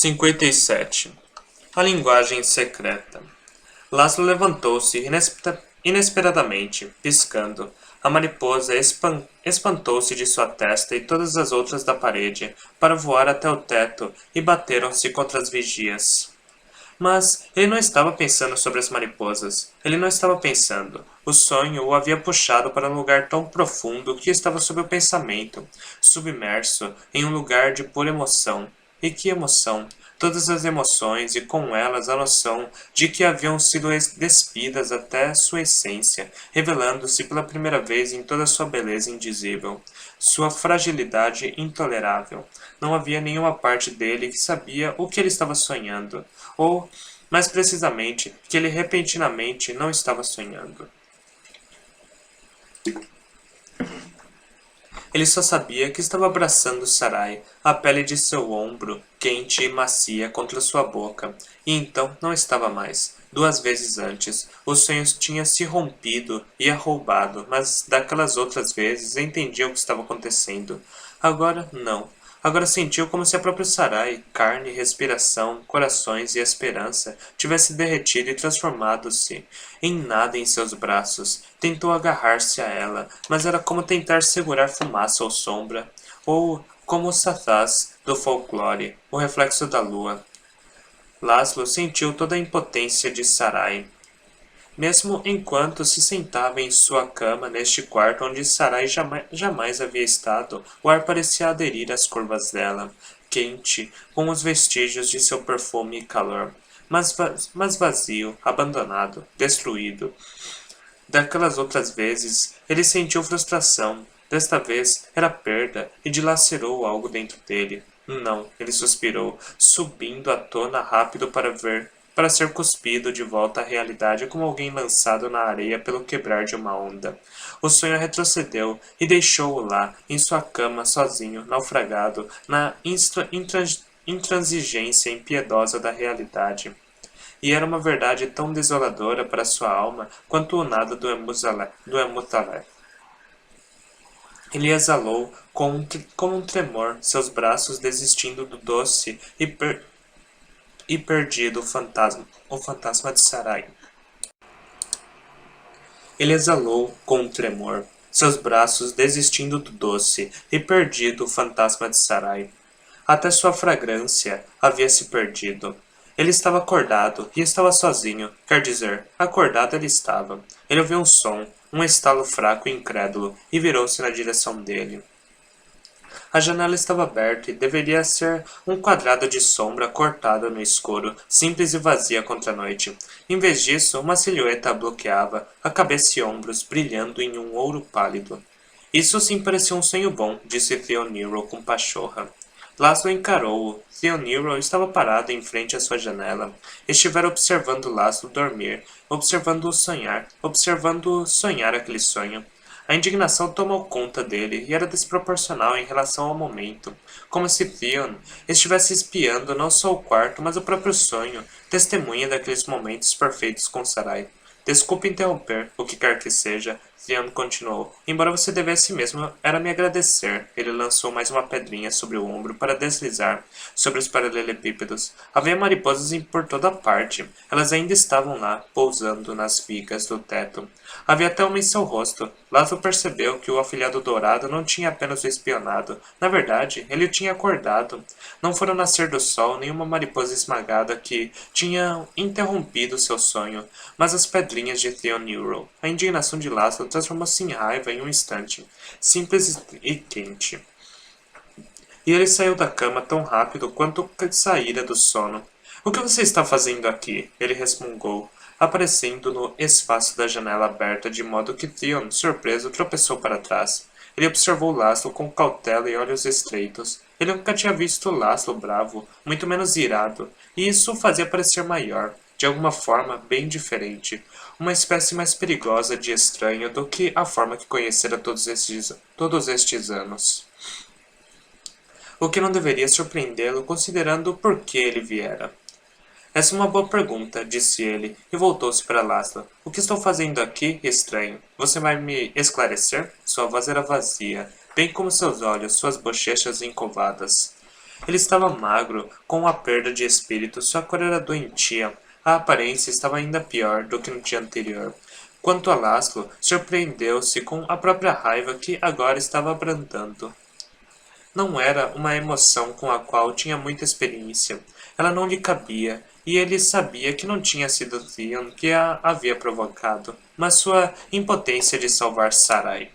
57. A linguagem secreta. Laszlo levantou-se inesperadamente, piscando. A mariposa espantou-se de sua testa e todas as outras da parede, para voar até o teto e bateram-se contra as vigias. Mas ele não estava pensando sobre as mariposas. Ele não estava pensando. O sonho o havia puxado para um lugar tão profundo que estava sob o pensamento, submerso em um lugar de pura emoção. E que emoção! Todas as emoções e com elas a noção de que haviam sido despidas até sua essência, revelando-se pela primeira vez em toda sua beleza indizível, sua fragilidade intolerável. Não havia nenhuma parte dele que sabia o que ele estava sonhando, ou, mais precisamente, que ele repentinamente não estava sonhando. Ele só sabia que estava abraçando Sarai, a pele de seu ombro, quente e macia contra sua boca, e então não estava mais. 2 vezes antes, o sonho tinha se rompido e a roubado, mas daquelas outras vezes entendia o que estava acontecendo. Agora, não. Agora sentiu como se a própria Sarai, carne, respiração, corações e esperança, tivesse derretido e transformado-se em nada em seus braços. Tentou agarrar-se a ela, mas era como tentar segurar fumaça ou sombra, ou como o Sathas do folclore, o reflexo da lua. Laszlo sentiu toda a impotência de Sarai. Mesmo enquanto se sentava em sua cama neste quarto onde Sarai jamais havia estado, o ar parecia aderir às curvas dela, quente, com os vestígios de seu perfume e calor, mas vazio, abandonado, destruído. Daquelas outras vezes, ele sentiu frustração. Desta vez, era perda e dilacerou algo dentro dele. Não, ele suspirou, subindo à tona rápido para ser cuspido de volta à realidade como alguém lançado na areia pelo quebrar de uma onda. O sonho retrocedeu e deixou-o lá, em sua cama, sozinho, naufragado, na intransigência impiedosa da realidade. E era uma verdade tão desoladora para sua alma quanto o nada do Emutalé. Ele exalou com um tremor, seus braços desistindo do doce e perdido o fantasma de Sarai. Ele exalou com um tremor, seus braços desistindo do doce e perdido o fantasma de Sarai. Até sua fragrância havia se perdido. Ele estava acordado e estava sozinho, quer dizer, acordado ele estava. Ele ouviu um som, um estalo fraco e incrédulo, e virou-se na direção dele. A janela estava aberta e deveria ser um quadrado de sombra cortada no escuro, simples e vazia contra a noite. Em vez disso, uma silhueta a bloqueava, a cabeça e ombros brilhando em um ouro pálido. Isso sim parecia um sonho bom, disse Theoniro com pachorra. Laszlo encarou-o. Theoniro estava parado em frente à sua janela. Estivera observando Laszlo dormir, observando-o sonhar aquele sonho. A indignação tomou conta dele e era desproporcional em relação ao momento, como se Theon estivesse espiando não só o quarto, mas o próprio sonho, testemunha daqueles momentos perfeitos com Sarai. Desculpe interromper, o que quer que seja, Theon continuou. Embora você devesse mesmo era me agradecer. Ele lançou mais uma pedrinha sobre o ombro para deslizar sobre os paralelepípedos. Havia mariposas por toda parte. Elas ainda estavam lá, pousando nas vigas do teto. Havia até uma em seu rosto. Laszlo percebeu que o afilhado dourado não tinha apenas o espionado. Na verdade, ele o tinha acordado. Não fora o nascer do sol nenhuma mariposa esmagada que tinha interrompido seu sonho, mas as pedrinhas de Theoniro. A indignação de Laszlo transformou-se em raiva em um instante, simples e quente. E ele saiu da cama tão rápido quanto saíra do sono. O que você está fazendo aqui? Ele resmungou, aparecendo no espaço da janela aberta de modo que Theon, surpreso, tropeçou para trás. Ele observou Laszlo com cautela e olhos estreitos. Ele nunca tinha visto Laszlo bravo, muito menos irado, e isso o fazia parecer maior, de alguma forma bem diferente, uma espécie mais perigosa de estranho do que a forma que conhecera todos estes anos. O que não deveria surpreendê-lo considerando o porquê ele viera. Essa é uma boa pergunta, disse ele, e voltou-se para Laszlo. O que estou fazendo aqui, estranho? Você vai me esclarecer? Sua voz era vazia, bem como seus olhos, suas bochechas encovadas. Ele estava magro, com a perda de espírito, sua cor era doentia, a aparência estava ainda pior do que no dia anterior. Quanto a Laszlo, surpreendeu-se com a própria raiva que agora estava abrandando. Não era uma emoção com a qual tinha muita experiência. Ela não lhe cabia, e ele sabia que não tinha sido Theon que a havia provocado, mas sua impotência de salvar Sarai.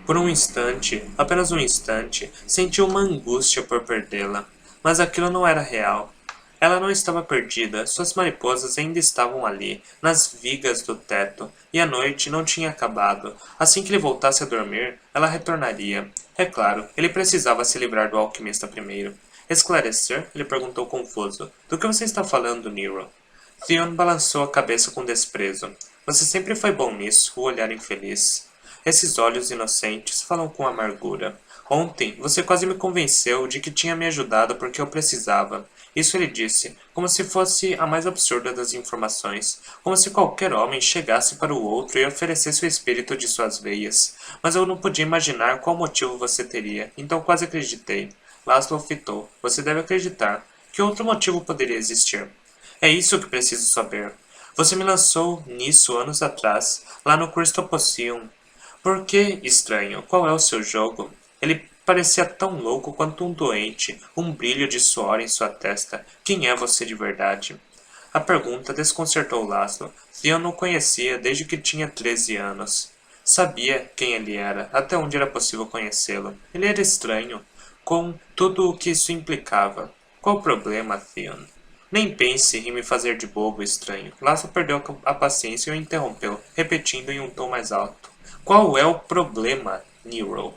Por um instante, apenas um instante, sentiu uma angústia por perdê-la. Mas aquilo não era real. Ela não estava perdida, suas mariposas ainda estavam ali, nas vigas do teto, e a noite não tinha acabado. Assim que ele voltasse a dormir, ela retornaria. É claro, ele precisava se livrar do alquimista primeiro. Esclarecer? Ele perguntou confuso. Do que você está falando, Nero? Theon balançou a cabeça com desprezo. Você sempre foi bom nisso, o olhar infeliz. Esses olhos inocentes falam com amargura. Ontem, você quase me convenceu de que tinha me ajudado porque eu precisava. Isso ele disse, como se fosse a mais absurda das informações, como se qualquer homem chegasse para o outro e oferecesse o espírito de suas veias. Mas eu não podia imaginar qual motivo você teria, então quase acreditei. Laszlo fitou. Você deve acreditar. Que outro motivo poderia existir? É isso que preciso saber. Você me lançou nisso anos atrás, lá no Crystal Potion. Por que, estranho? Qual é o seu jogo? Ele parecia tão louco quanto um doente, um brilho de suor em sua testa. Quem é você de verdade? A pergunta desconcertou Laszlo. Theon o conhecia desde que tinha 13 anos. Sabia quem ele era, até onde era possível conhecê-lo. Ele era estranho, com tudo o que isso implicava. Qual o problema, Theon? Nem pense em me fazer de bobo, estranho. Laszlo perdeu a paciência e o interrompeu, repetindo em um tom mais alto. Qual é o problema, Nero?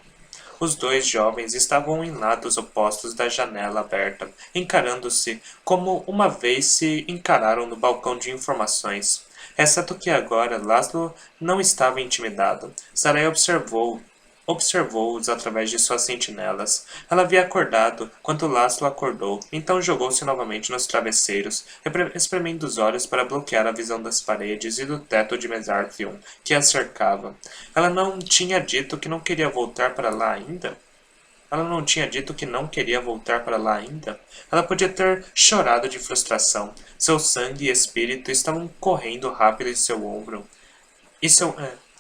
Os dois jovens estavam em lados opostos da janela aberta, encarando-se como uma vez se encararam no balcão de informações. Exceto que agora Laszlo não estava intimidado. Sarai observou-os através de suas sentinelas. Ela havia acordado quando Laszlo acordou, então jogou-se novamente nos travesseiros, espremendo os olhos para bloquear a visão das paredes e do teto de Mesarthion, que a cercava. Ela não tinha dito que não queria voltar para lá ainda? Ela não tinha dito que não queria voltar para lá ainda? Ela podia ter chorado de frustração. Seu sangue e espírito estavam correndo rápido em seu ombro.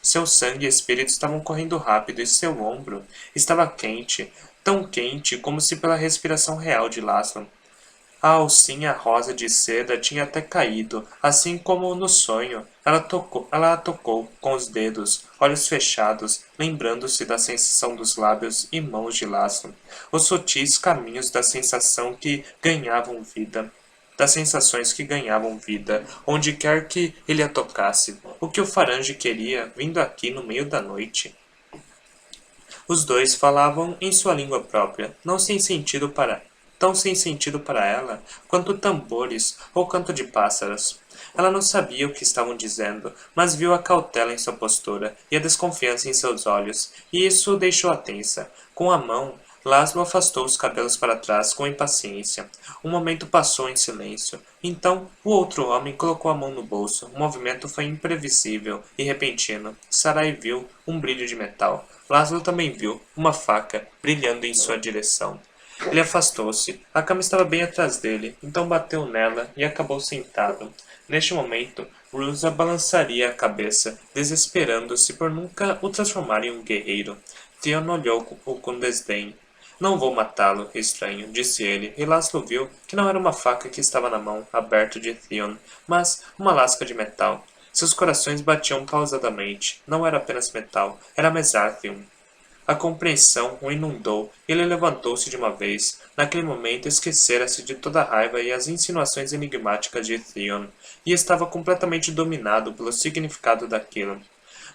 Seu sangue e espírito estavam correndo rápido e seu ombro estava quente, tão quente como se pela respiração real de Laszlo. A alcinha rosa de seda tinha até caído, assim como no sonho. Ela a tocou com os dedos, olhos fechados, lembrando-se da sensação dos lábios e mãos de Laszlo, os sutis caminhos da sensação que ganhavam vida. Das sensações que ganhavam vida, onde quer que ele a tocasse. O que o farange queria, vindo aqui no meio da noite? Os dois falavam em sua língua própria, tão sem sentido para ela, quanto tambores ou canto de pássaros. Ela não sabia o que estavam dizendo, mas viu a cautela em sua postura e a desconfiança em seus olhos, e isso deixou-a tensa. Com a mão, Laszlo afastou os cabelos para trás com impaciência. Um momento passou em silêncio. Então, o outro homem colocou a mão no bolso. O movimento foi imprevisível e repentino. Sarai viu um brilho de metal. Laszlo também viu uma faca brilhando em sua direção. Ele afastou-se. A cama estava bem atrás dele, então bateu nela e acabou sentado. Neste momento, Rusa balançaria a cabeça, desesperando-se por nunca o transformar em um guerreiro. Theon olhou-o com desdém. Não vou matá-lo, estranho, disse ele, e Laszlo viu que não era uma faca que estava na mão aberta de Theon, mas uma lasca de metal. Seus corações batiam pausadamente. Não era apenas metal, era Mesarthion. A compreensão o inundou e ele levantou-se de uma vez. Naquele momento esquecera-se de toda a raiva e as insinuações enigmáticas de Theon, e estava completamente dominado pelo significado daquilo.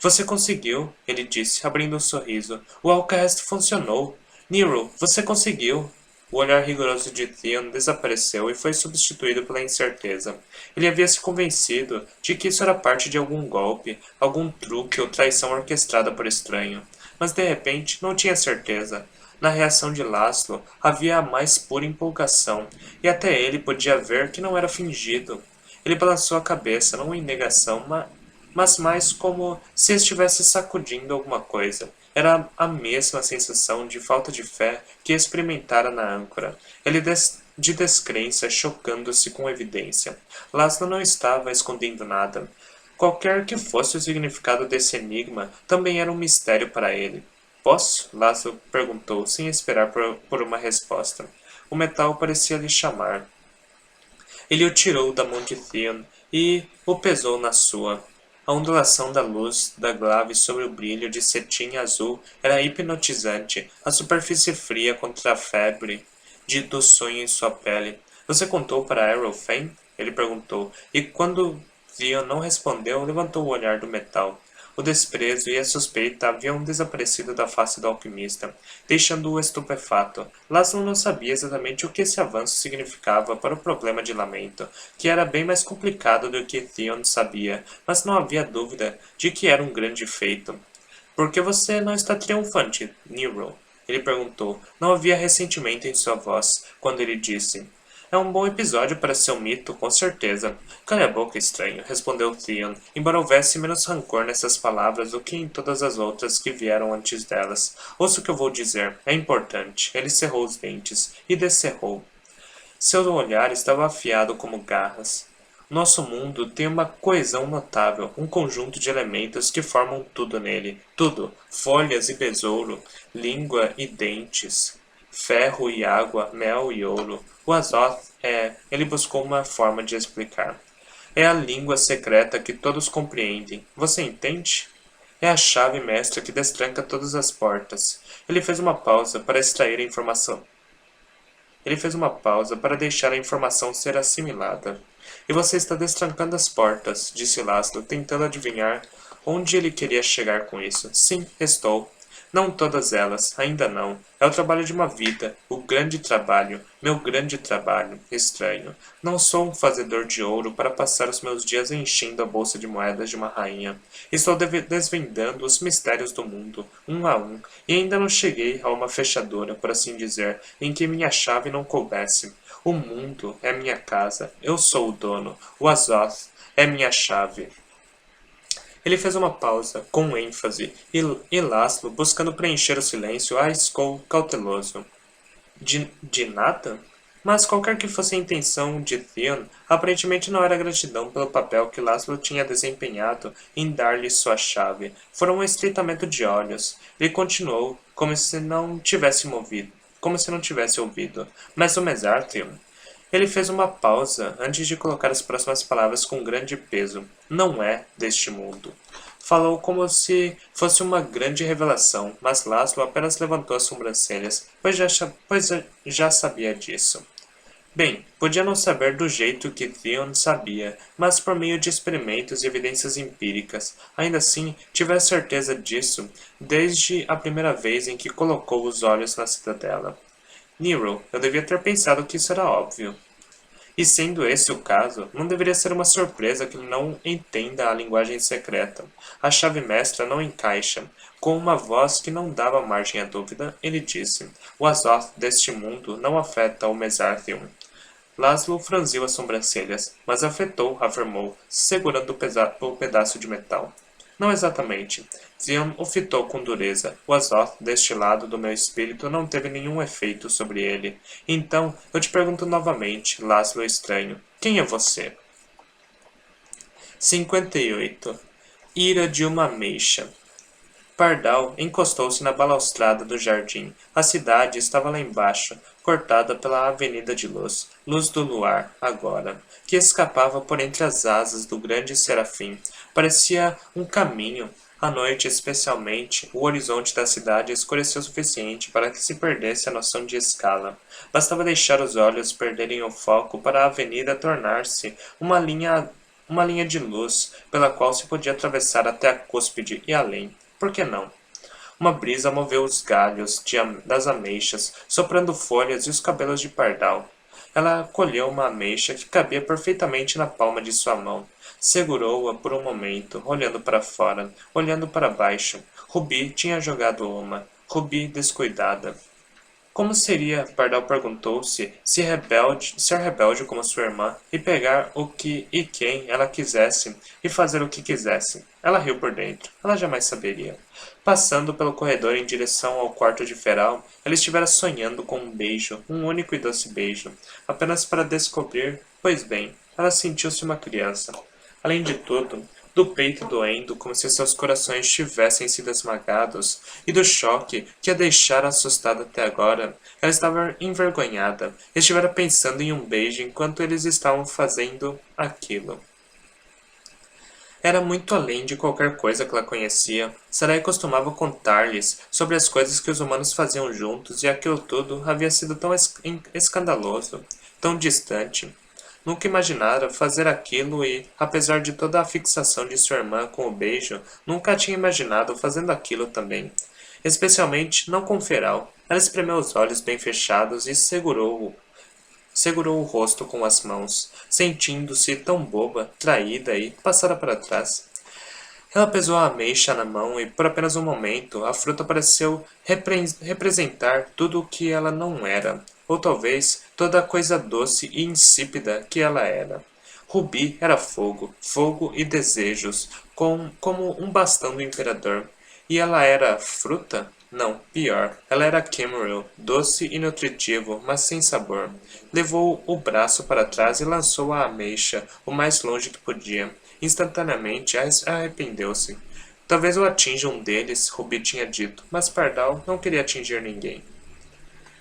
Você conseguiu, ele disse, abrindo um sorriso. O Alcahest funcionou. Nero, você conseguiu. O olhar rigoroso de Theon desapareceu e foi substituído pela incerteza. Ele havia se convencido de que isso era parte de algum golpe, algum truque ou traição orquestrada por estranho. Mas de repente não tinha certeza. Na reação de Laszlo havia a mais pura empolgação, e até ele podia ver que não era fingido. Ele balançou a cabeça, não em negação, mas mais como se estivesse sacudindo alguma coisa. Era a mesma sensação de falta de fé que experimentara na âncora. De descrença, chocando-se com evidência. Laszlo não estava escondendo nada. Qualquer que fosse o significado desse enigma, também era um mistério para ele. Posso? Laszlo perguntou, sem esperar por uma resposta. O metal parecia lhe chamar. Ele o tirou da mão de Theon e o pesou na sua. A ondulação da luz da glave sobre o brilho de cetim azul era hipnotizante, a superfície fria contra a febre do sonho em sua pele. Você contou para Errol Fane? Ele perguntou, e quando Theon não respondeu, levantou o olhar do metal. O desprezo e a suspeita haviam desaparecido da face do alquimista, deixando-o estupefato. Laszlo não sabia exatamente o que esse avanço significava para o problema de lamento, que era bem mais complicado do que Theon sabia, mas não havia dúvida de que era um grande feito. Por que você não está triunfante, Nero? Ele perguntou. Não havia ressentimento em sua voz quando ele disse. É um bom episódio para seu mito, com certeza. Cale a boca, estranho, respondeu Theon, embora houvesse menos rancor nessas palavras do que em todas as outras que vieram antes delas. Ouça o que eu vou dizer. É importante. Ele cerrou os dentes e descerrou. Seu olhar estava afiado como garras. Nosso mundo tem uma coesão notável, um conjunto de elementos que formam tudo nele. Tudo. Folhas e besouro, língua e dentes, ferro e água, mel e ouro. O Azoth é... Ele buscou uma forma de explicar. É a língua secreta que todos compreendem. Você entende? É a chave mestra que destranca todas as portas. Ele fez uma pausa para extrair a informação. Ele fez uma pausa para deixar a informação ser assimilada. E você está destrancando as portas, disse Laszlo, tentando adivinhar onde ele queria chegar com isso. Sim, estou. Não todas elas, ainda não. É o trabalho de uma vida, o grande trabalho, meu grande trabalho, estranho. Não sou um fazedor de ouro para passar os meus dias enchendo a bolsa de moedas de uma rainha. Estou desvendando os mistérios do mundo, um a um, e ainda não cheguei a uma fechadura, por assim dizer, em que minha chave não coubesse. O mundo é minha casa, eu sou o dono, o Azoth é minha chave. Ele fez uma pausa, com ênfase, e Laszlo, buscando preencher o silêncio, arriscou cauteloso. De nada? Mas qualquer que fosse a intenção de Theon, aparentemente não era gratidão pelo papel que Laszlo tinha desempenhado em dar-lhe sua chave. Fora um estreitamento de olhos. Ele continuou, como se não tivesse ouvido. Mas o Mesartheon... Ele fez uma pausa antes de colocar as próximas palavras com grande peso. Não é deste mundo. Falou como se fosse uma grande revelação, mas Laszlo apenas levantou as sobrancelhas, pois já sabia disso. Bem, podia não saber do jeito que Theon sabia, mas por meio de experimentos e evidências empíricas. Ainda assim, tive a certeza disso desde a primeira vez em que colocou os olhos na cidadela. Nero, eu devia ter pensado que isso era óbvio. E sendo esse o caso, não deveria ser uma surpresa que ele não entenda a linguagem secreta. A chave mestra não encaixa. Com uma voz que não dava margem à dúvida, ele disse: O Azoth deste mundo não afeta o Mesartheon. Laszlo franziu as sobrancelhas, mas afetou, afirmou, segurando o pedaço de metal. Não exatamente. Theon o fitou com dureza. O Azoth deste lado do meu espírito não teve nenhum efeito sobre ele. Então, eu te pergunto novamente, Laszlo estranho, quem é você? 58. Ira de uma ameixa. Pardal encostou-se na balaustrada do jardim. A cidade estava lá embaixo, cortada pela avenida de luz, luz do luar, agora, que escapava por entre as asas do grande serafim. Parecia um caminho. À noite, especialmente, o horizonte da cidade escureceu o suficiente para que se perdesse a noção de escala. Bastava deixar os olhos perderem o foco para a avenida tornar-se uma linha de luz pela qual se podia atravessar até a cúspide e além. Por que não? Uma brisa moveu os galhos das ameixas, soprando folhas e os cabelos de pardal. Ela colheu uma ameixa que cabia perfeitamente na palma de sua mão. Segurou-a por um momento, olhando para fora, olhando para baixo. Rubi tinha jogado uma. Rubi descuidada. Como seria, Pardal perguntou-se, ser rebelde como sua irmã e pegar o que e quem ela quisesse e fazer o que quisesse? Ela riu por dentro. Ela jamais saberia. Passando pelo corredor em direção ao quarto de Feral, ela estivera sonhando com um beijo, um único e doce beijo, apenas para descobrir, pois bem, ela sentiu-se uma criança. Além de tudo, do peito doendo como se seus corações tivessem sido esmagados, e do choque que a deixara assustada até agora, ela estava envergonhada e estivera pensando em um beijo enquanto eles estavam fazendo aquilo. Era muito além de qualquer coisa que ela conhecia. Sarai costumava contar-lhes sobre as coisas que os humanos faziam juntos, e aquilo tudo havia sido tão escandaloso, tão distante. Nunca imaginara fazer aquilo e, apesar de toda a fixação de sua irmã com o beijo, nunca a tinha imaginado fazendo aquilo também. Especialmente não com Feral. Ela espremeu os olhos bem fechados e segurou o rosto com as mãos, sentindo-se tão boba, traída e passada para trás. Ela pesou a ameixa na mão e, por apenas um momento, a fruta pareceu representar tudo o que ela não era, ou talvez toda a coisa doce e insípida que ela era. Rubi era fogo, fogo e desejos, como um bastão do imperador. E ela era fruta? Não, pior. Ela era Cameron, doce e nutritivo, mas sem sabor. Levou o braço para trás e lançou a ameixa o mais longe que podia. Instantaneamente arrependeu-se. Talvez eu atinja um deles, Rubi tinha dito, mas Pardal não queria atingir ninguém.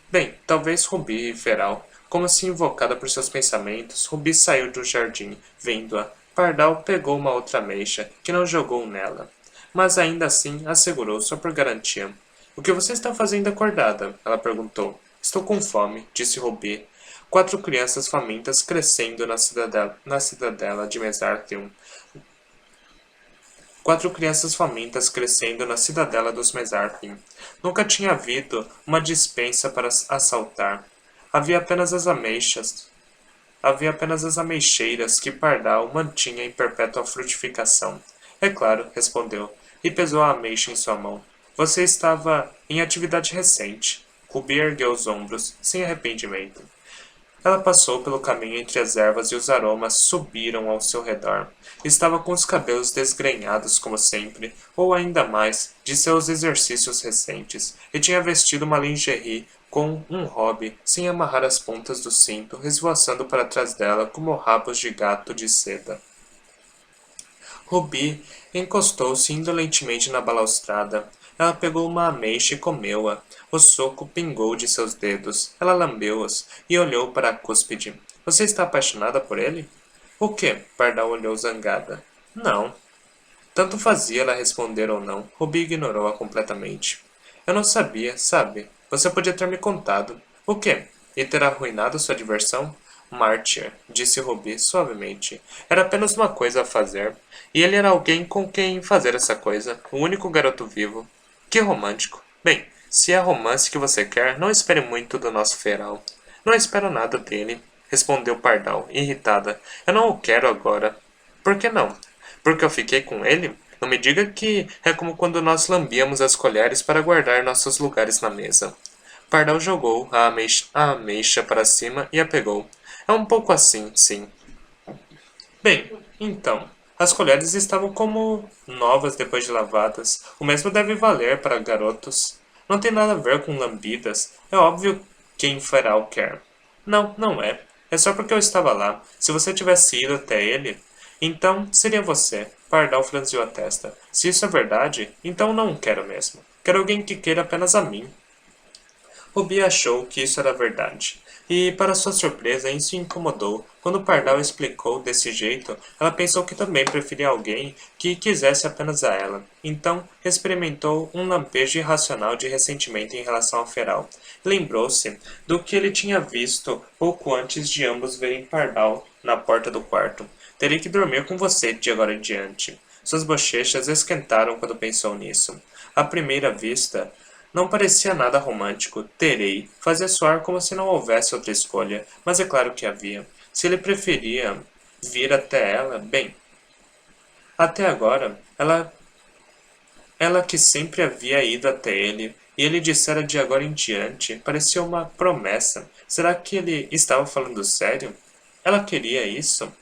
Bem, talvez Rubi e Feral. Como se invocada por seus pensamentos, Rubi saiu do jardim, vendo-a. Pardal pegou uma outra ameixa, que não jogou nela. Mas ainda assim a segurou só por garantia. O que você está fazendo acordada? Ela perguntou. Estou com fome, disse Rubi. 4 crianças famintas crescendo na cidadela de Mesarthium. 4 crianças famintas crescendo na cidadela dos Mesarthim. Nunca tinha havido uma despensa para assaltar. Havia apenas as ameixas. Havia apenas as ameixeiras que Pardal mantinha em perpétua frutificação. É claro, respondeu, e pesou a ameixa em sua mão. Você estava em atividade recente. Rubi ergueu os ombros, sem arrependimento. Ela passou pelo caminho entre as ervas e os aromas subiram ao seu redor. Estava com os cabelos desgrenhados como sempre, ou ainda mais, de seus exercícios recentes, e tinha vestido uma lingerie com um hobby, sem amarrar as pontas do cinto, esvoaçando para trás dela como rabos de gato de seda. Rubi encostou-se indolentemente na balaustrada. Ela pegou uma ameixa e comeu-a. O soco pingou de seus dedos. Ela lambeu-os e olhou para a cúspide. Você está apaixonada por ele? O quê? Pardal olhou zangada. Não. Tanto fazia ela responder ou não. Rubi ignorou-a completamente. Eu não sabia, sabe? Você podia ter me contado. O quê? E ter arruinado sua diversão? Mártir, disse Rubi suavemente. Era apenas uma coisa a fazer. E ele era alguém com quem fazer essa coisa. O único garoto vivo. Que romântico. Bem, se é romance que você quer, não espere muito do nosso Feral. Não espero nada dele, respondeu Pardal, irritada. Eu não o quero agora. Por que não? Porque eu fiquei com ele? Não me diga que é como quando nós lambíamos as colheres para guardar nossos lugares na mesa. Pardal jogou a ameixa para cima e a pegou. É um pouco assim, sim. Bem, então, as colheres estavam como novas depois de lavadas. O mesmo deve valer para garotos. Não tem nada a ver com lambidas. É óbvio quem Feral quer. Não, não é. É só porque eu estava lá. Se você tivesse ido até ele, então seria você. Pardal franziu a testa. Se isso é verdade, então não o quero mesmo. Quero alguém que queira apenas a mim. Ruby achou que isso era verdade. E, para sua surpresa, isso o incomodou. Quando Pardal explicou desse jeito, ela pensou que também preferia alguém que quisesse apenas a ela. Então, experimentou um lampejo irracional de ressentimento em relação ao Feral. Lembrou-se do que ele tinha visto pouco antes de ambos verem Pardal na porta do quarto. Terei que dormir com você de agora em diante. Suas bochechas esquentaram quando pensou nisso. À primeira vista, não parecia nada romântico. Terei. Fazia soar como se não houvesse outra escolha, mas é claro que havia. Se ele preferia vir até ela, bem. Até agora, ela que sempre havia ido até ele, E ele dissera de agora em diante, parecia uma promessa. Será que ele estava falando sério? Ela queria isso?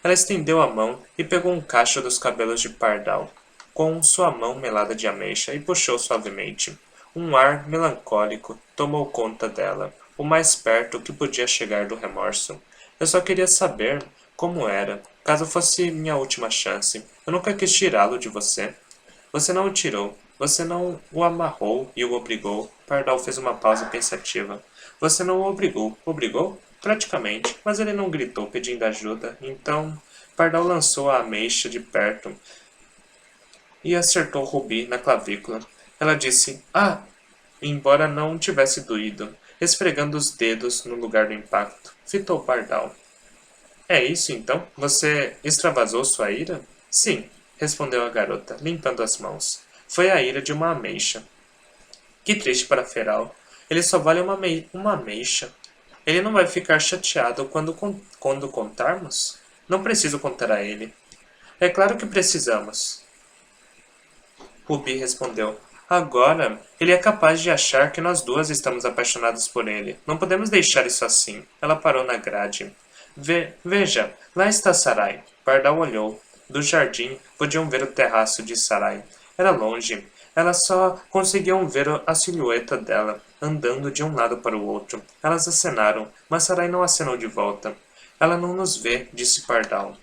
Ela estendeu a mão e pegou um cacho dos cabelos de pardal, com sua mão melada de ameixa, e puxou suavemente. Um ar melancólico tomou conta dela, o mais perto que podia chegar do remorso. Eu só queria saber como era, caso fosse minha última chance. Eu nunca quis tirá-lo de você. Você não o tirou. Você não o amarrou e o obrigou. Pardal fez uma pausa pensativa. Você não o obrigou. Obrigou? Praticamente, mas ele não gritou pedindo ajuda. Então, Pardal lançou a ameixa de perto e acertou Rubi na clavícula. Ela disse, ah! Embora não tivesse doído, esfregando os dedos no lugar do impacto. Fitou Pardal. É isso então? Você extravasou sua ira? Sim, respondeu a garota, limpando as mãos. Foi a ira de uma ameixa. Que triste para Feral. Ele só vale uma ameixa. Ele não vai ficar chateado quando contarmos? Não preciso contar a ele. É claro que precisamos. Ruby respondeu. Agora, ele é capaz de achar que nós duas estamos apaixonadas por ele. Não podemos deixar isso assim. Ela parou na grade. Veja, lá está Sarai. Pardal olhou. Do jardim, podiam ver o terraço de Sarai. Era longe. Elas só conseguiam ver a silhueta dela, andando de um lado para o outro. Elas acenaram, mas Sarai não acenou de volta. Ela não nos vê, disse Pardal,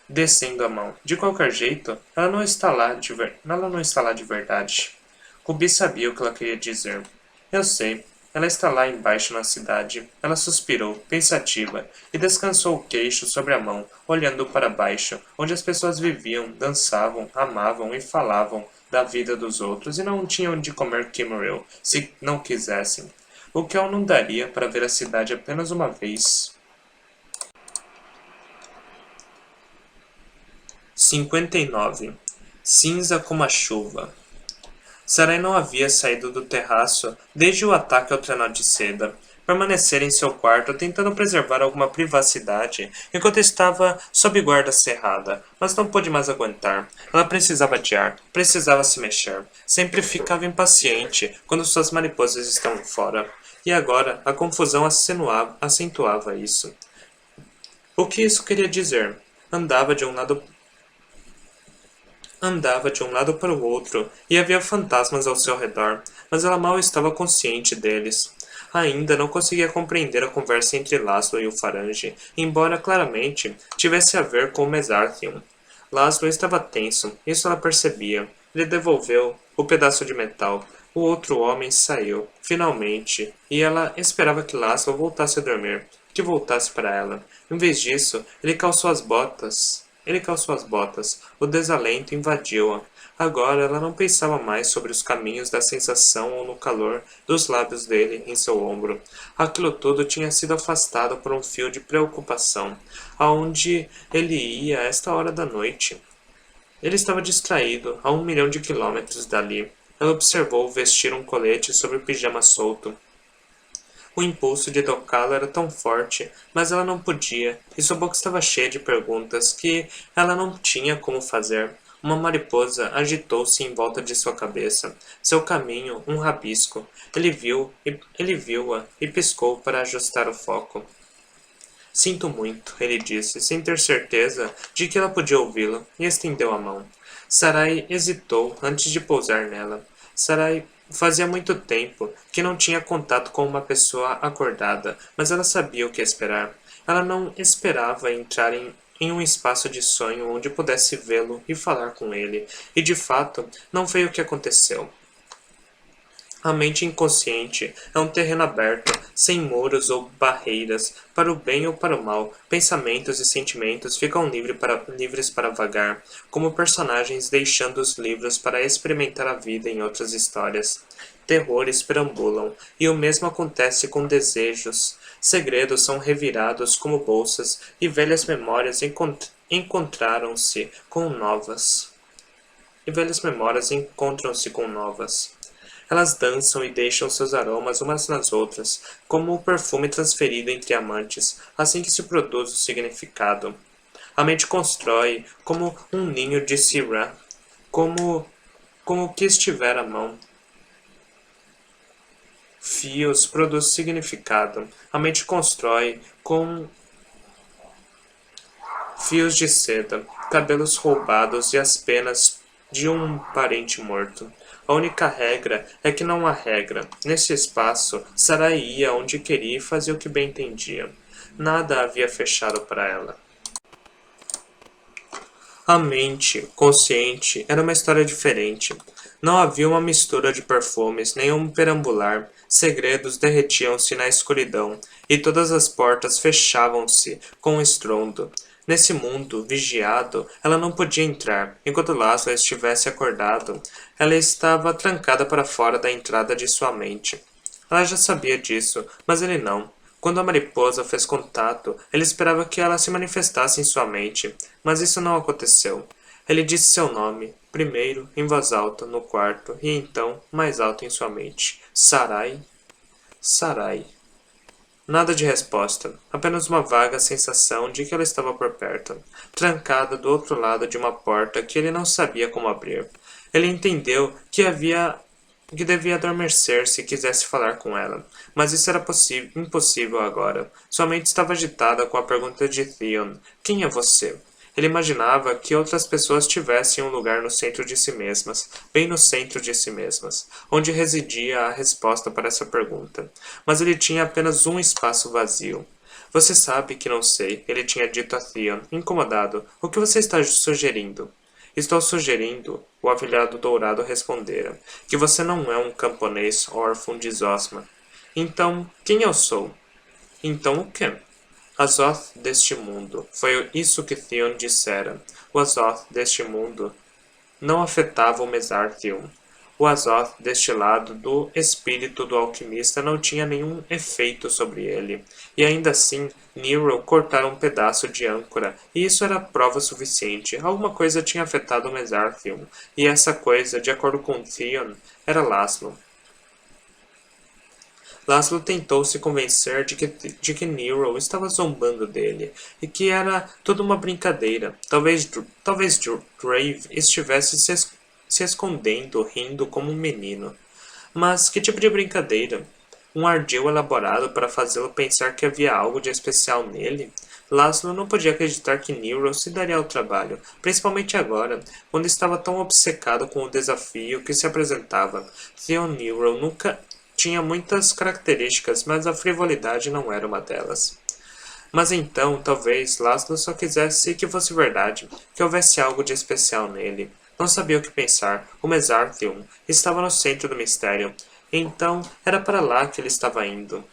descendo a mão. De qualquer jeito, ela não está lá de verdade. Ruby sabia o que ela queria dizer. Eu sei. Ela está lá embaixo na cidade. Ela suspirou, pensativa, e descansou o queixo sobre a mão, olhando para baixo, onde as pessoas viviam, dançavam, amavam e falavam da vida dos outros e não tinham de comer Kimmerel, se não quisessem. O que eu não daria para ver a cidade apenas uma vez. 59. Cinza como a chuva. Sarai não havia saído do terraço desde o ataque ao trenó de seda. Permanecera em seu quarto, tentando preservar alguma privacidade, enquanto estava sob guarda cerrada, mas não pôde mais aguentar. Ela precisava de ar, precisava se mexer. Sempre ficava impaciente quando suas mariposas estavam fora. E agora a confusão acentuava isso. O que isso queria dizer? Andava de um lado para o outro, e havia fantasmas ao seu redor, mas ela mal estava consciente deles. Ainda não conseguia compreender a conversa entre Laszlo e o Farange, embora claramente tivesse a ver com o Mesarthium. Laszlo estava tenso, isso ela percebia. Ele devolveu o pedaço de metal. O outro homem saiu, finalmente, e ela esperava que Laszlo voltasse a dormir, que voltasse para ela. Em vez disso, ele calçou as botas. O desalento invadiu-a. Agora ela não pensava mais sobre os caminhos da sensação ou no calor dos lábios dele em seu ombro. Aquilo tudo tinha sido afastado por um fio de preocupação. Aonde ele ia a esta hora da noite? Ele estava distraído, a 1 milhão de quilômetros dali. Ela observou vestir um colete sobre o pijama solto. O impulso de tocá-lo era tão forte, mas ela não podia, e sua boca estava cheia de perguntas que ela não tinha como fazer. Uma mariposa agitou-se em volta de sua cabeça. Seu caminho, um rabisco. Ele viu-a e piscou para ajustar o foco. Sinto muito, ele disse, sem ter certeza de que ela podia ouvi-lo, e estendeu a mão. Sarai hesitou antes de pousar nela. Sarai fazia muito tempo que não tinha contato com uma pessoa acordada, mas ela sabia o que esperar. Ela não esperava entrar em um espaço de sonho onde pudesse vê-lo e falar com ele, e de fato não foi o que aconteceu. A mente inconsciente é um terreno aberto, sem muros ou barreiras, para o bem ou para o mal. Pensamentos e sentimentos ficam livres para vagar, como personagens deixando os livros para experimentar a vida em outras histórias. Terrores perambulam, e o mesmo acontece com desejos. Segredos são revirados como bolsas, e velhas memórias encontram-se com novas. Elas dançam e deixam seus aromas umas nas outras, como o perfume transferido entre amantes, assim que se produz o significado. A mente constrói como um ninho de Sirah, como o que estiver à mão. Fios produz significado. A mente constrói com fios de seda, cabelos roubados e as penas de um parente morto. A única regra é que não há regra. Nesse espaço, Sarai ia onde queria e fazia o que bem entendia. Nada havia fechado para ela. A mente, consciente, era uma história diferente. Não havia uma mistura de perfumes, nenhum perambular. Segredos derretiam-se na escuridão, e todas as portas fechavam-se com um estrondo. Nesse mundo, vigiado, ela não podia entrar. Enquanto Laszlo estivesse acordado, ela estava trancada para fora da entrada de sua mente. Ela já sabia disso, mas ele não. Quando a mariposa fez contato, ele esperava que ela se manifestasse em sua mente, mas isso não aconteceu. Ele disse seu nome, primeiro em voz alta no quarto e então mais alto em sua mente. Sarai? Sarai. Nada de resposta, apenas uma vaga sensação de que ela estava por perto, trancada do outro lado de uma porta que ele não sabia como abrir. Ele entendeu que devia adormecer se quisesse falar com ela, mas isso era impossível agora. Sua mente estava agitada com a pergunta de Theon: quem é você? Ele imaginava que outras pessoas tivessem um lugar no centro de si mesmas, bem no centro de si mesmas, onde residia a resposta para essa pergunta. Mas ele tinha apenas um espaço vazio. Você sabe que não sei, ele tinha dito a Theon, incomodado. O que você está sugerindo? Estou sugerindo, o afilhado dourado respondera, que você não é um camponês órfão de Zosma. Então, quem eu sou? Então o quê? Azoth deste mundo. Foi isso que Theon dissera. O Azoth deste mundo não afetava o Mesarthium. O Azoth deste lado do espírito do alquimista não tinha nenhum efeito sobre ele. E ainda assim, Nero cortara um pedaço de âncora, e isso era prova suficiente. Alguma coisa tinha afetado o Mesarthium, e essa coisa, de acordo com Theon, era Laszlo. Laszlo tentou se convencer de que Nero estava zombando dele e que era tudo uma brincadeira. Talvez Drave estivesse se escondendo, rindo como um menino. Mas que tipo de brincadeira? Um ardil elaborado para fazê-lo pensar que havia algo de especial nele? Laszlo não podia acreditar que Nero se daria ao trabalho, principalmente agora, quando estava tão obcecado com o desafio que se apresentava. Theon Nero nunca tinha muitas características, mas a frivolidade não era uma delas. Mas então, talvez, Laszlo só quisesse que fosse verdade, que houvesse algo de especial nele. Não sabia o que pensar. O Mesarthium estava no centro do mistério. Então, era para lá que ele estava indo.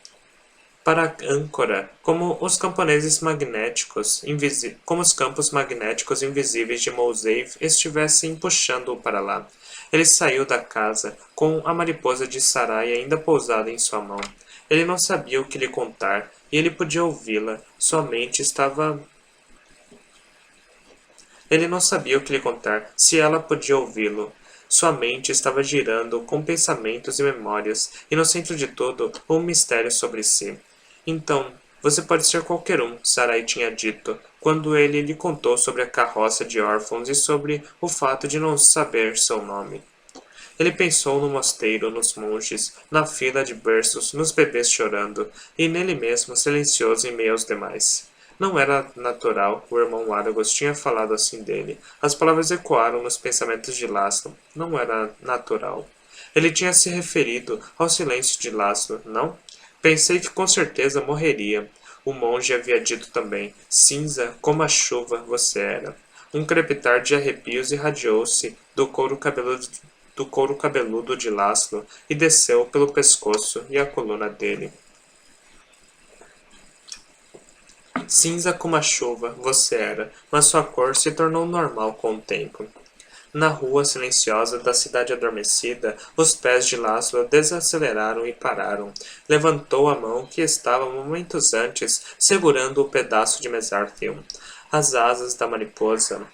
Para a âncora, como os camponeses magnéticos, como os campos magnéticos invisíveis de Mosaiv estivessem puxando-o para lá. Ele saiu da casa, com a mariposa de Sarai ainda pousada em sua mão. Ele não sabia o que lhe contar, e ele podia ouvi-la. Sua mente estava... Ele não sabia o que lhe contar, se ela podia ouvi-lo. Sua mente estava girando com pensamentos e memórias, e no centro de tudo, um mistério sobre si. Então, você pode ser qualquer um, Sarai tinha dito, quando ele lhe contou sobre a carroça de órfãos e sobre o fato de não saber seu nome. Ele pensou no mosteiro, nos monges, na fila de berços, nos bebês chorando, e nele mesmo, silencioso em meio aos demais. Não era natural, o irmão Aragos tinha falado assim dele. As palavras ecoaram nos pensamentos de Laszlo. Não era natural. Ele tinha se referido ao silêncio de Laszlo, não? Pensei que com certeza morreria. O monge havia dito também. Cinza como a chuva você era. Um crepitar de arrepios irradiou-se do couro cabeludo de Laszlo e desceu pelo pescoço e a coluna dele. Cinza como a chuva você era, mas sua cor se tornou normal com o tempo. Na rua silenciosa da cidade adormecida, os pés de Laszlo desaceleraram e pararam. Levantou a mão que estava momentos antes segurando o pedaço de Mesarthium. As asas da mariposa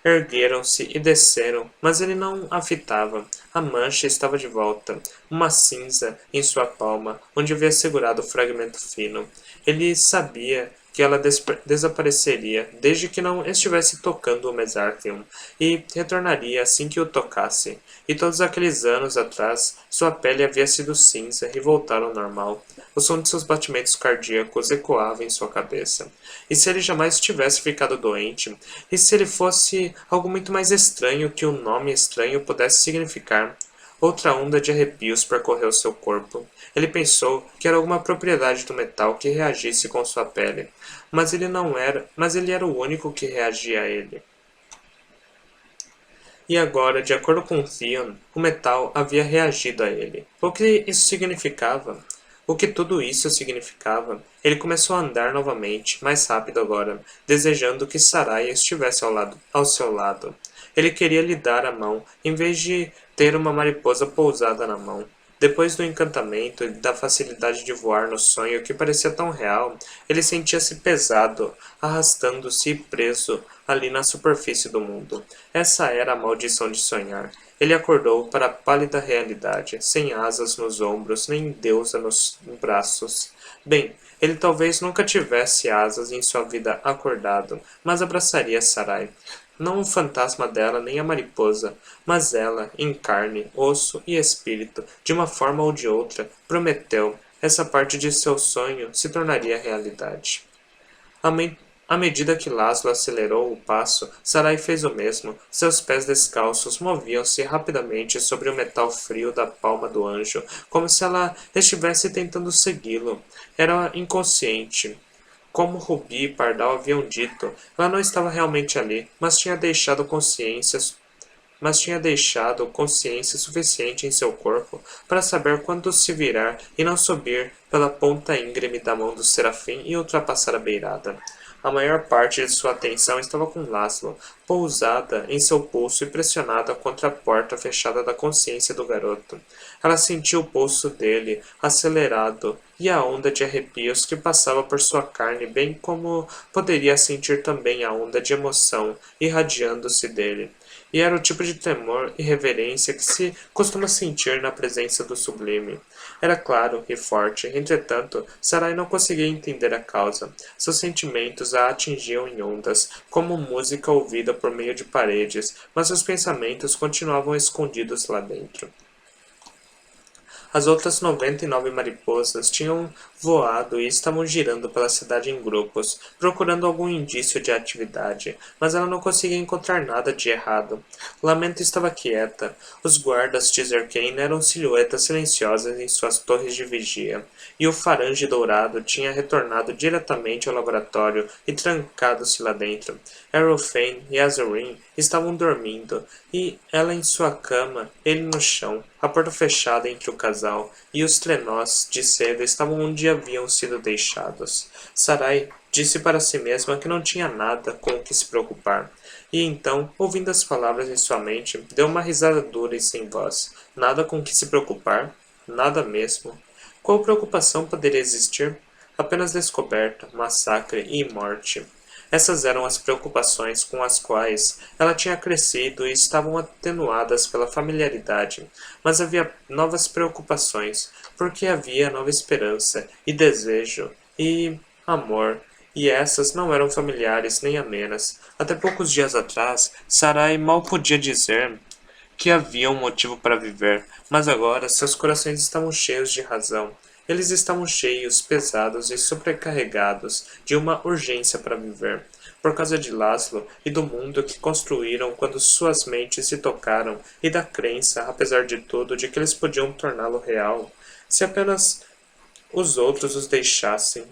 ergueram-se e desceram, mas ele não a fitava. A mancha estava de volta, uma cinza em sua palma, onde havia segurado o fragmento fino. Ele sabia que ela desapareceria desde que não estivesse tocando o Mesartheum, e retornaria assim que o tocasse. E todos aqueles anos atrás, sua pele havia sido cinza e voltara ao normal. O som de seus batimentos cardíacos ecoava em sua cabeça. E se ele jamais tivesse ficado doente? E se ele fosse algo muito mais estranho que o nome estranho pudesse significar? Outra onda de arrepios percorreu seu corpo. Ele pensou que era alguma propriedade do metal que reagisse com sua pele, mas ele era o único que reagia a ele. E agora, de acordo com Theon, o metal havia reagido a ele. O que isso significava? O que tudo isso significava? Ele começou a andar novamente, mais rápido agora, desejando que Sarai estivesse ao seu lado. Ele queria lhe dar a mão, em vez de ter uma mariposa pousada na mão. Depois do encantamento e da facilidade de voar no sonho que parecia tão real, ele sentia-se pesado, arrastando-se e preso ali na superfície do mundo. Essa era a maldição de sonhar. Ele acordou para a pálida realidade, sem asas nos ombros, nem deusa nos braços. Bem, ele talvez nunca tivesse asas em sua vida acordado, mas abraçaria Sarai. Não o fantasma dela nem a mariposa, mas ela, em carne, osso e espírito, de uma forma ou de outra, prometeu. Essa parte de seu sonho se tornaria realidade. À medida que Laszlo acelerou o passo, Sarai fez o mesmo. Seus pés descalços moviam-se rapidamente sobre o metal frio da palma do anjo, como se ela estivesse tentando segui-lo. Era inconsciente. Como Rubi e Pardal haviam dito, ela não estava realmente ali, mas tinha deixado consciência suficiente em seu corpo para saber quando se virar e não subir pela ponta íngreme da mão do serafim e ultrapassar a beirada. A maior parte de sua atenção estava com Laszlo, pousada em seu pulso e pressionada contra a porta fechada da consciência do garoto. Ela sentiu o pulso dele acelerado e a onda de arrepios que passava por sua carne, bem como poderia sentir também a onda de emoção irradiando-se dele. E era o tipo de temor e reverência que se costuma sentir na presença do sublime. Era claro e forte, entretanto, Sarai não conseguia entender a causa. Seus sentimentos a atingiam em ondas, como música ouvida por meio de paredes, mas seus pensamentos continuavam escondidos lá dentro. As outras 99 mariposas tinham voado e estavam girando pela cidade em grupos, procurando algum indício de atividade, mas ela não conseguia encontrar nada de errado. Lamento estava quieta. Os guardas de Zerkane eram silhuetas silenciosas em suas torres de vigia, e o farange dourado tinha retornado diretamente ao laboratório e trancado-se lá dentro. Arrowfane e Azurin estavam dormindo, e ela em sua cama, ele no chão, a porta fechada entre o casal, e os trenós de seda estavam onde haviam sido deixados. Sarai disse para si mesma que não tinha nada com o que se preocupar. E então, ouvindo as palavras em sua mente, deu uma risada dura e sem voz. Nada com o que se preocupar? Nada mesmo. Qual preocupação poderia existir? Apenas descoberta, massacre e morte. Essas eram as preocupações com as quais ela tinha crescido e estavam atenuadas pela familiaridade. Mas havia novas preocupações, porque havia nova esperança, e desejo, e amor, e essas não eram familiares nem amenas. Até poucos dias atrás, Sarai mal podia dizer que havia um motivo para viver, mas agora seus corações estavam cheios de razão. Eles estavam cheios, pesados e sobrecarregados de uma urgência para viver, por causa de Laszlo e do mundo que construíram quando suas mentes se tocaram, e da crença, apesar de tudo, de que eles podiam torná-lo real, se apenas os outros os deixassem.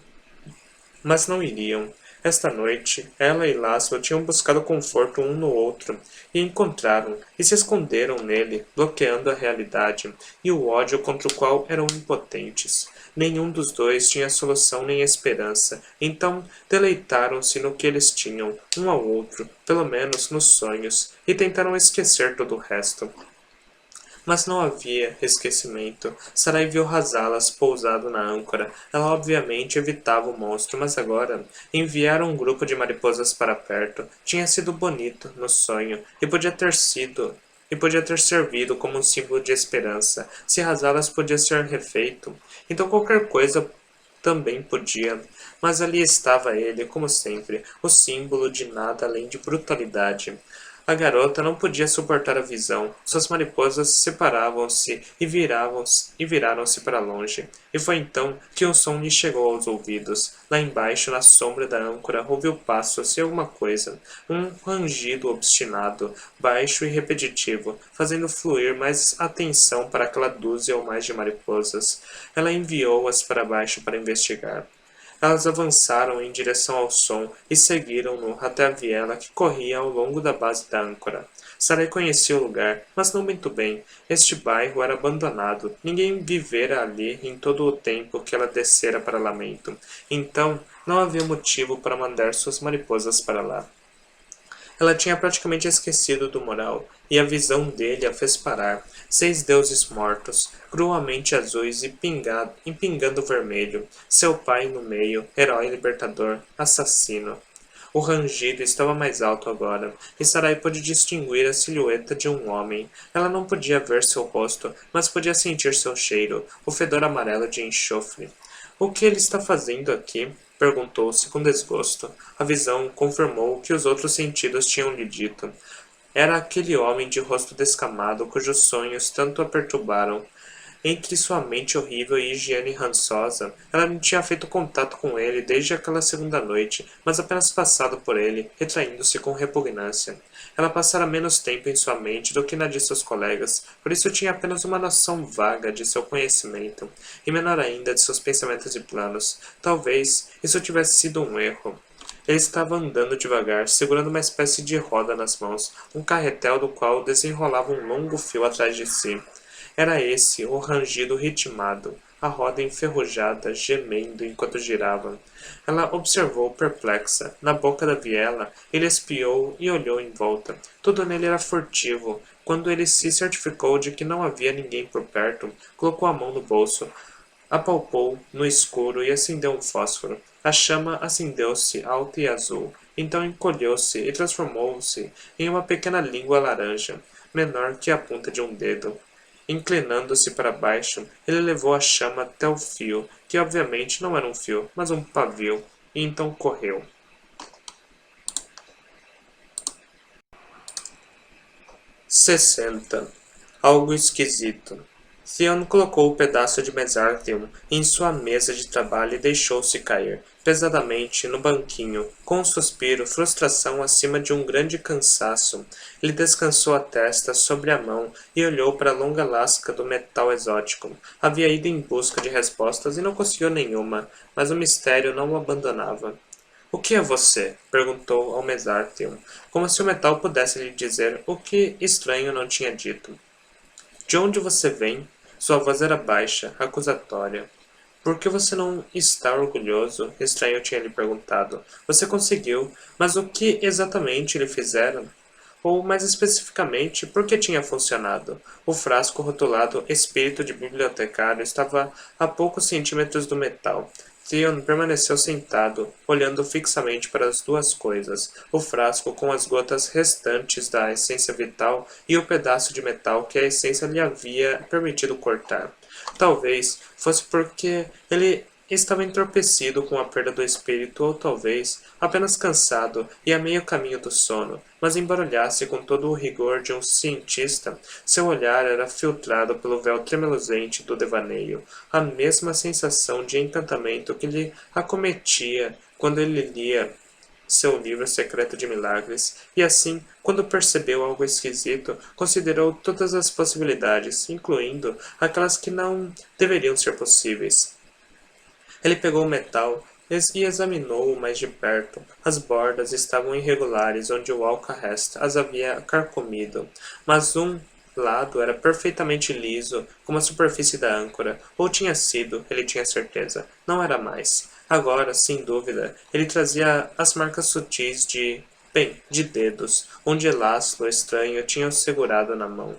Mas não iriam. Esta noite, ela e Laszlo tinham buscado conforto um no outro, e encontraram, e se esconderam nele, bloqueando a realidade, e o ódio contra o qual eram impotentes. Nenhum dos dois tinha solução nem esperança, então deleitaram-se no que eles tinham, um ao outro, pelo menos nos sonhos, e tentaram esquecer todo o resto. Mas não havia esquecimento. Sarai viu Razalas pousado na âncora. Ela obviamente evitava o monstro, mas agora enviaram um grupo de mariposas para perto. Tinha sido bonito, no sonho, e podia ter servido como um símbolo de esperança. Se Razalas podia ser refeito, então qualquer coisa também podia, mas ali estava ele, como sempre, o símbolo de nada além de brutalidade. A garota não podia suportar a visão. Suas mariposas separavam-se e viraram-se para longe. E foi então que um som lhe chegou aos ouvidos. Lá embaixo, na sombra da âncora, ouviu passos e alguma coisa. Um rangido obstinado, baixo e repetitivo, fazendo fluir mais atenção para aquela dúzia ou mais de mariposas. Ela enviou-as para baixo para investigar. Elas avançaram em direção ao som e seguiram-no até a viela que corria ao longo da base da âncora. Sarai conhecia o lugar, mas não muito bem. Este bairro era abandonado. Ninguém vivera ali em todo o tempo que ela descera para Lamento. Então, não havia motivo para mandar suas mariposas para lá. Ela tinha praticamente esquecido do moral, e a visão dele a fez parar. 6 deuses mortos, cruelmente azuis e pingando vermelho. Seu pai no meio, herói libertador, assassino. O rangido estava mais alto agora, e Sarai pôde distinguir a silhueta de um homem. Ela não podia ver seu rosto, mas podia sentir seu cheiro, o fedor amarelo de enxofre. O que ele está fazendo aqui? Perguntou-se com desgosto. A visão confirmou o que os outros sentidos tinham lhe dito. Era aquele homem de rosto descamado cujos sonhos tanto a perturbaram. Entre sua mente horrível e higiene rançosa, ela não tinha feito contato com ele desde aquela segunda noite, mas apenas passado por ele, retraindo-se com repugnância. Ela passara menos tempo em sua mente do que na de seus colegas, por isso tinha apenas uma noção vaga de seu conhecimento, e menor ainda de seus pensamentos e planos. Talvez isso tivesse sido um erro. Ele estava andando devagar, segurando uma espécie de roda nas mãos, um carretel do qual desenrolava um longo fio atrás de si. Era esse, o rangido ritmado, a roda enferrujada, gemendo enquanto girava. Ela observou perplexa. Na boca da viela, ele espiou e olhou em volta. Tudo nele era furtivo. Quando ele se certificou de que não havia ninguém por perto, colocou a mão no bolso, apalpou no escuro e acendeu um fósforo. A chama acendeu-se alta e azul. Então encolheu-se e transformou-se em uma pequena língua laranja, menor que a ponta de um dedo. Inclinando-se para baixo, ele levou a chama até o fio, que obviamente não era um fio, mas um pavio, e então correu. 60. Algo esquisito. Theon colocou o pedaço de Mesarthium em sua mesa de trabalho e deixou-se cair, pesadamente, no banquinho, com um suspiro, frustração acima de um grande cansaço. Ele descansou a testa sobre a mão e olhou para a longa lasca do metal exótico. Havia ido em busca de respostas e não conseguiu nenhuma, mas o mistério não o abandonava. O que é você? Perguntou ao Mesarthium, como se o metal pudesse lhe dizer o que estranho não tinha dito. De onde você vem? Sua voz era baixa, acusatória. Por que você não está orgulhoso? Estranho tinha lhe perguntado. Você conseguiu, mas o que exatamente lhe fizeram? Ou, mais especificamente, por que tinha funcionado? O frasco rotulado Espírito de Bibliotecário estava a poucos centímetros do metal. Theon permaneceu sentado, olhando fixamente para as duas coisas, o frasco com as gotas restantes da essência vital e o pedaço de metal que a essência lhe havia permitido cortar. Talvez fosse porque ele estava entorpecido com a perda do espírito ou talvez apenas cansado e a meio caminho do sono, mas embora olhasse com todo o rigor de um cientista, seu olhar era filtrado pelo véu tremeluzente do devaneio, a mesma sensação de encantamento que lhe acometia quando ele lia seu livro secreto de milagres, e assim, quando percebeu algo esquisito, considerou todas as possibilidades, incluindo aquelas que não deveriam ser possíveis. Ele pegou o metal e examinou-o mais de perto. As bordas estavam irregulares onde o alcarrest as havia carcomido, mas um lado era perfeitamente liso, como a superfície da âncora, ou tinha sido, ele tinha certeza, não era mais. Agora, sem dúvida, ele trazia as marcas sutis de dedos, onde Laszlo estranho tinha o segurado na mão.